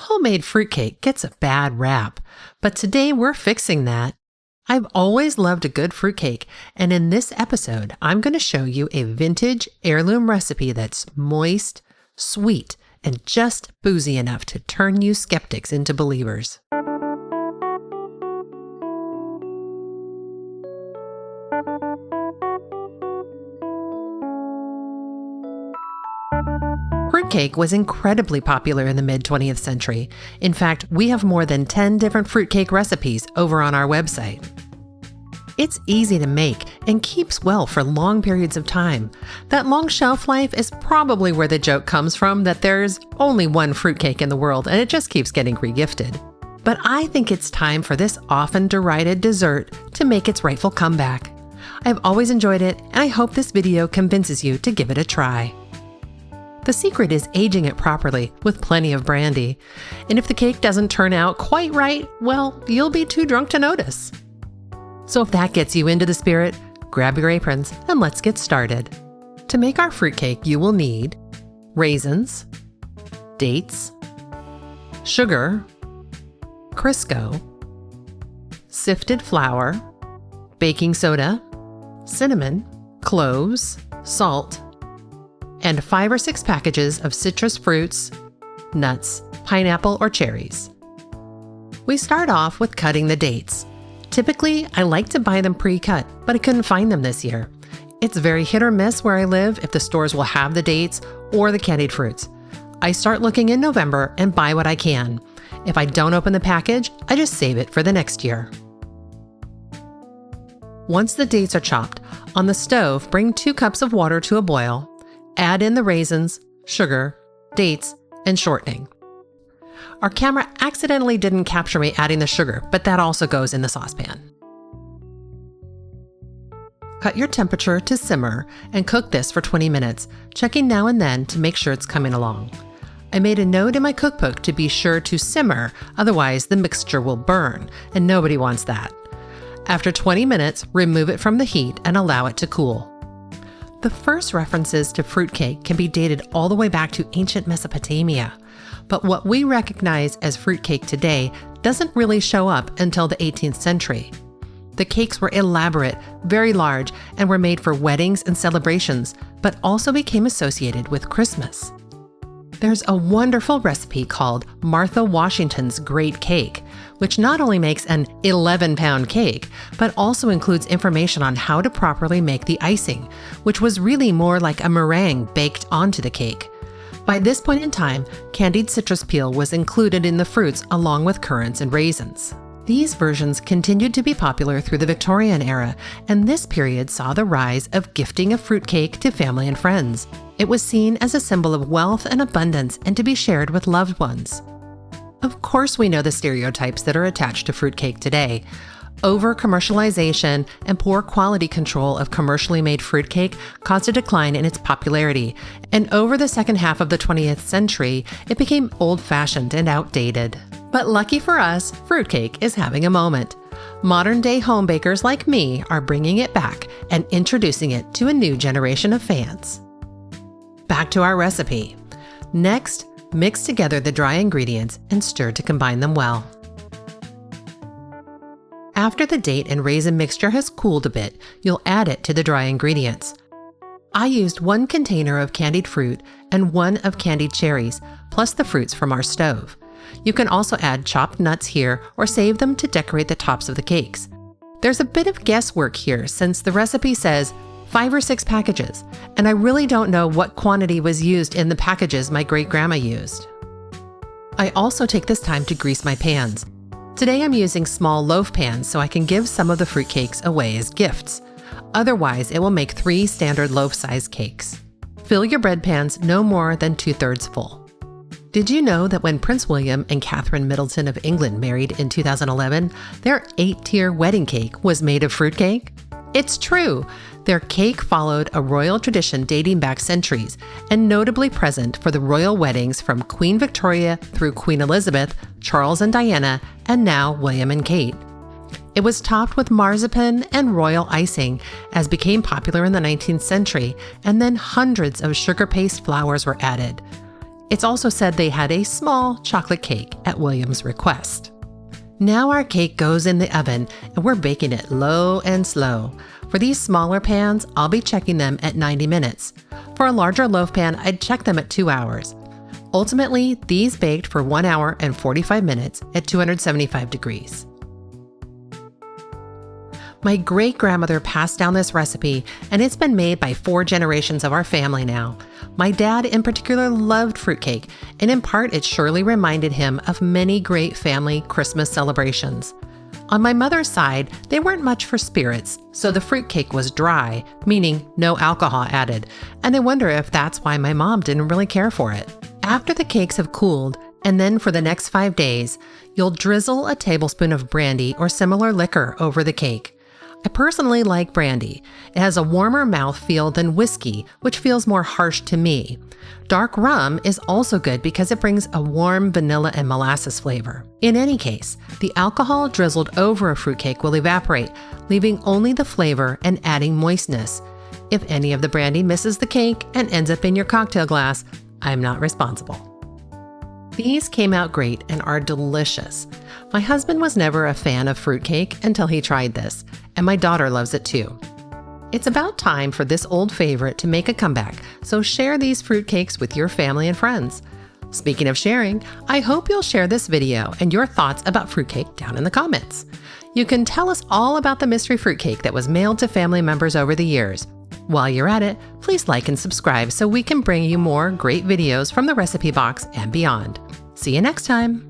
Homemade fruitcake gets a bad rap, but today we're fixing that. I've always loved a good fruitcake, and in this episode, I'm going to show you a vintage heirloom recipe that's moist, sweet, and just boozy enough to turn you skeptics into believers. Fruitcake was incredibly popular in the mid-20th century. In fact, we have more than 10 different fruitcake recipes over on our website. It's easy to make and keeps well for long periods of time. That long shelf life is probably where the joke comes from that there's only one fruitcake in the world and it just keeps getting regifted. But I think it's time for this often derided dessert to make its rightful comeback. I've always enjoyed it, and I hope this video convinces you to give it a try. The secret is aging it properly with plenty of brandy. And if the cake doesn't turn out quite right, well, you'll be too drunk to notice. So if that gets you into the spirit, grab your aprons and let's get started. To make our fruitcake, you will need raisins, dates, sugar, Crisco, sifted flour, baking soda, cinnamon, cloves, salt, and 5 or 6 packages of citrus fruits, nuts, pineapple, or cherries. We start off with cutting the dates. Typically, I like to buy them pre-cut, but I couldn't find them this year. It's very hit or miss where I live if the stores will have the dates or the candied fruits. I start looking in November and buy what I can. If I don't open the package, I just save it for the next year. Once the dates are chopped, on the stove, bring 2 cups of water to a boil. Add in the raisins, sugar, dates, and shortening. Our camera accidentally didn't capture me adding the sugar, but that also goes in the saucepan. Cut your temperature to simmer and cook this for 20 minutes, checking now and then to make sure it's coming along. I made a note in my cookbook to be sure to simmer, otherwise the mixture will burn, and nobody wants that. After 20 minutes, remove it from the heat and allow it to cool. The first references to fruitcake can be dated all the way back to ancient Mesopotamia, but what we recognize as fruitcake today doesn't really show up until the 18th century. The cakes were elaborate, very large, and were made for weddings and celebrations, but also became associated with Christmas. There's a wonderful recipe called Martha Washington's Great Cake, which not only makes an 11-pound cake, but also includes information on how to properly make the icing, which was really more like a meringue baked onto the cake. By this point in time, candied citrus peel was included in the fruits along with currants and raisins. These versions continued to be popular through the Victorian era, and this period saw the rise of gifting a fruitcake to family and friends. It was seen as a symbol of wealth and abundance and to be shared with loved ones. Of course, we know the stereotypes that are attached to fruitcake today. Over-commercialization and poor quality control of commercially made fruitcake caused a decline in its popularity, and over the second half of the 20th century, it became old-fashioned and outdated. But lucky for us, fruitcake is having a moment. Modern-day home bakers like me are bringing it back and introducing it to a new generation of fans. Back to our recipe. Next, mix together the dry ingredients and stir to combine them well. After the date and raisin mixture has cooled a bit, you'll add it to the dry ingredients. I used 1 container of candied fruit and 1 of candied cherries, plus the fruits from our stove. You can also add chopped nuts here or save them to decorate the tops of the cakes. There's a bit of guesswork here since the recipe says 5 or 6 packages, and I really don't know what quantity was used in the packages my great-grandma used. I also take this time to grease my pans. Today I'm using small loaf pans so I can give some of the fruitcakes away as gifts. Otherwise, it will make 3 standard loaf-sized cakes. Fill your bread pans no more than 2/3 full. Did you know that when Prince William and Catherine Middleton of England married in 2011, their 8-tier wedding cake was made of fruitcake? It's true! Their cake followed a royal tradition dating back centuries and notably present for the royal weddings from Queen Victoria through Queen Elizabeth, Charles and Diana, and now William and Kate. It was topped with marzipan and royal icing, as became popular in the 19th century, and then hundreds of sugar paste flowers were added. It's also said they had a small chocolate cake at William's request. Now our cake goes in the oven and we're baking it low and slow. For these smaller pans, I'll be checking them at 90 minutes. For a larger loaf pan, I'd check them at 2 hours. Ultimately, these baked for 1 hour and 45 minutes at 275 degrees. My great-grandmother passed down this recipe, and it's been made by 4 generations of our family now. My dad in particular loved fruitcake, and in part it surely reminded him of many great family Christmas celebrations. On my mother's side, they weren't much for spirits, so the fruitcake was dry, meaning no alcohol added, and I wonder if that's why my mom didn't really care for it. After the cakes have cooled, and then for the next 5 days, you'll drizzle a tablespoon of brandy or similar liquor over the cake. I personally like brandy. It has a warmer mouthfeel than whiskey, which feels more harsh to me. Dark rum is also good because it brings a warm vanilla and molasses flavor. In any case, the alcohol drizzled over a fruitcake will evaporate, leaving only the flavor and adding moistness. If any of the brandy misses the cake and ends up in your cocktail glass, I'm not responsible. These came out great and are delicious. My husband was never a fan of fruitcake until he tried this, and my daughter loves it too. It's about time for this old favorite to make a comeback, so share these fruitcakes with your family and friends. Speaking of sharing, I hope you'll share this video and your thoughts about fruitcake down in the comments. You can tell us all about the mystery fruitcake that was mailed to family members over the years. While you're at it, please like and subscribe so we can bring you more great videos from the recipe box and beyond. See you next time.